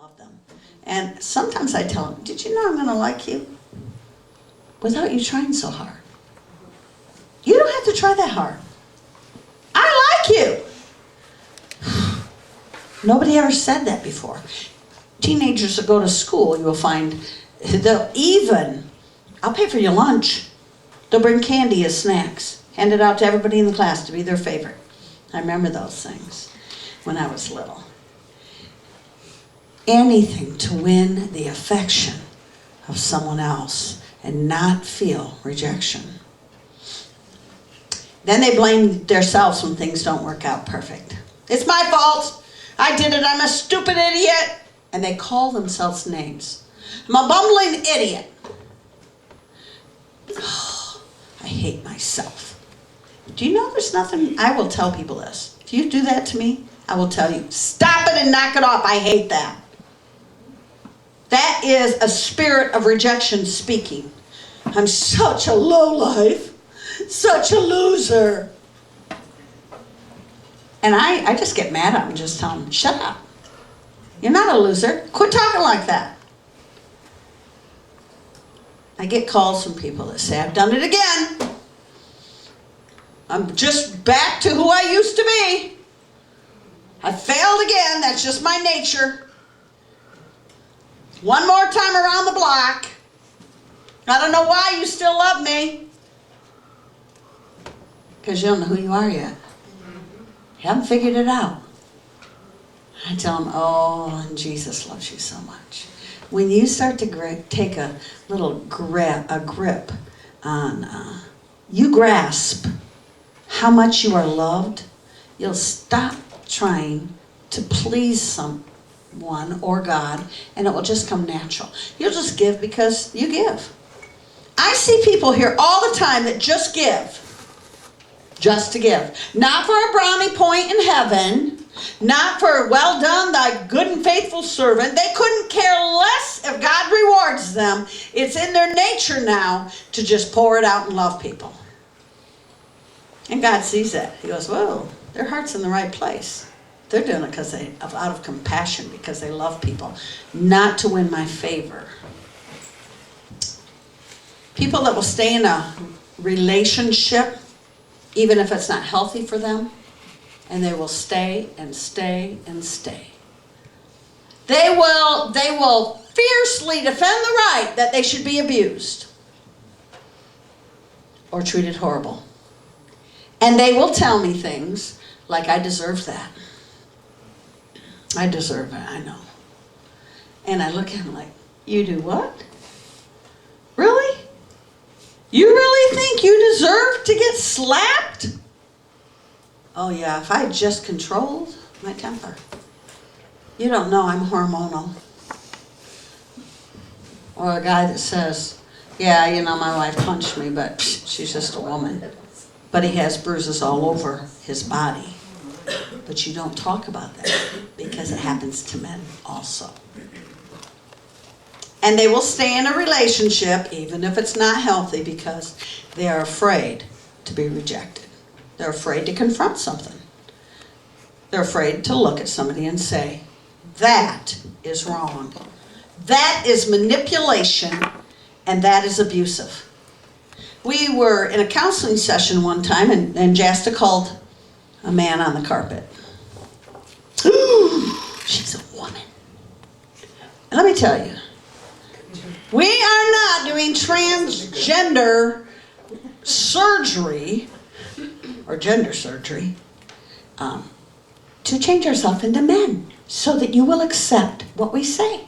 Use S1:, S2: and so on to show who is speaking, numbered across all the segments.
S1: love them. And sometimes I tell them, did you know I'm going to like you? Without you trying so hard. You don't have to try that hard. I like you. Nobody ever said that before. Teenagers that go to school, you will find they'll even, I'll pay for your lunch. They'll bring candy as snacks. Hand it out to everybody in the class to be their favorite. I remember those things when I was little. Anything to win the affection of someone else and not feel rejection. Then they blame themselves when things don't work out perfect. It's my fault. I did it. I'm a stupid idiot. And they call themselves names. I'm a bumbling idiot. Oh, I hate myself. Do you know there's nothing? I will tell people this. If you do that to me, I will tell you, stop it and knock it off. I hate that. That is a spirit of rejection speaking. I'm such a lowlife, such a loser. And I just get mad at them and just tell them, shut up. You're not a loser. Quit talking like that. I get calls from people that say, I've done it again. I'm just back to who I used to be. I failed again. That's just my nature. One more time around the block. I don't know why you still love me. Because you don't know who you are yet. You haven't figured it out. I tell them, oh, and Jesus loves you so much. When you start to take a little grip on, you grasp how much you are loved, you'll stop trying to please someone or God, and it will just come natural. You'll just give because you give. I see people here all the time that just give. Just to give. Not for a brownie point in heaven. Not for, well done, thy good and faithful servant. They couldn't care less if God rewards them. It's in their nature now to just pour it out and love people. And God sees that. He goes, whoa, their heart's in the right place. They're doing it because out of compassion, because they love people. Not to win my favor. People that will stay in a relationship, even if it's not healthy for them, and they will stay and stay and stay. They will fiercely defend the right that they should be abused or treated horrible. And they will tell me things like, I deserve that. I deserve it, I know. And I look at them like, you do what? Really? You really think you deserve to get slapped? Oh yeah, if I just controlled my temper. You don't know I'm hormonal. Or a guy that says, yeah, you know, my wife punched me, but she's just a woman. But he has bruises all over his body. But you don't talk about that because it happens to men also. And they will stay in a relationship, even if it's not healthy, because they are afraid to be rejected. They're afraid to confront something. They're afraid to look at somebody and say, that is wrong. That is manipulation, and that is abusive. We were in a counseling session one time, and Jasta called a man on the carpet. She's a woman. And let me tell you, we are not doing transgender surgery or gender surgery to change ourselves into men so that you will accept what we say.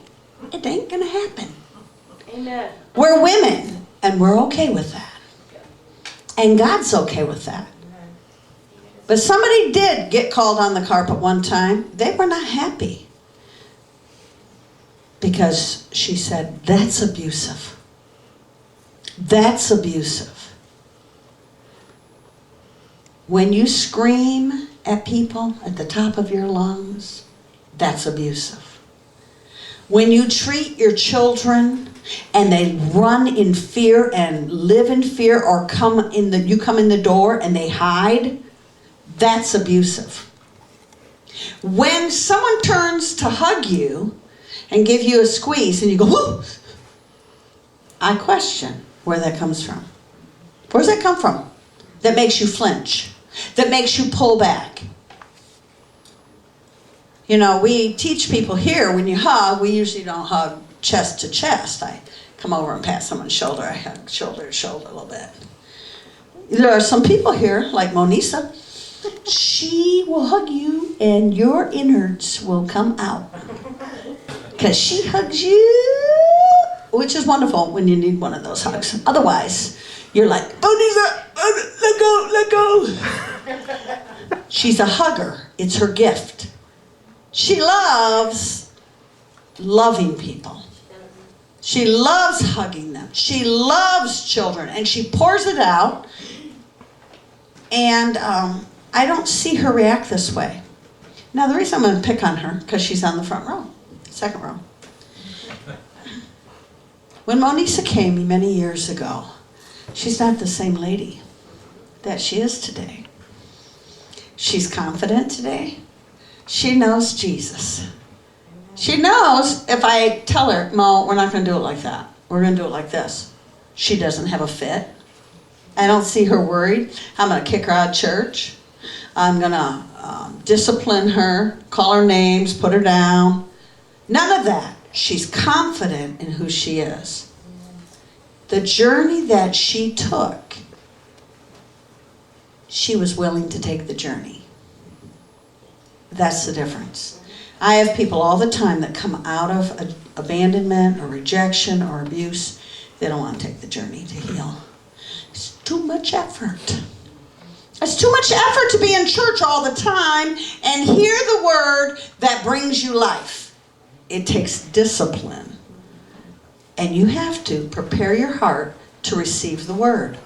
S1: It ain't going to happen.
S2: Amen.
S1: We're women, and we're okay with that. And God's okay with that. But somebody did get called on the carpet one time. They were not happy. Because she said, that's abusive. That's abusive. When you scream at people at the top of your lungs, that's abusive. When you treat your children and they run in fear and live in fear, or you come in the door and they hide, that's abusive. When someone turns to hug you and give you a squeeze and you go, whoo, I question where that comes from. Where does that come from? That makes you flinch, that makes you pull back. You know, we teach people here, when you hug, we usually don't hug chest to chest. I come over and pat someone's shoulder, I hug shoulder to shoulder a little bit. There are some people here, like Monisa, she will hug you and your innards will come out. Because she hugs you, which is wonderful when you need one of those hugs. Otherwise, you're like, Monisa, let go. She's a hugger. It's her gift. She loves loving people. She loves hugging them. She loves children, and she pours it out. And I don't see her react this way. Now, the reason I'm going to pick on her, because she's on the front row, second row. When Monisa came many years ago, she's not the same lady that she is today. She's confident today. She knows Jesus. She knows if I tell her, Mo, we're not going to do it like that. We're going to do it like this. She doesn't have a fit. I don't see her worried. I'm going to kick her out of church. I'm going to discipline her, call her names, put her down. None of that. She's confident in who she is. The journey that she took, she was willing to take the journey. That's the difference. I have people all the time that come out of abandonment or rejection or abuse. They don't want to take the journey to heal. It's too much effort. It's too much effort to be in church all the time and hear the word that brings you life. It takes discipline. And you have to prepare your heart to receive the word.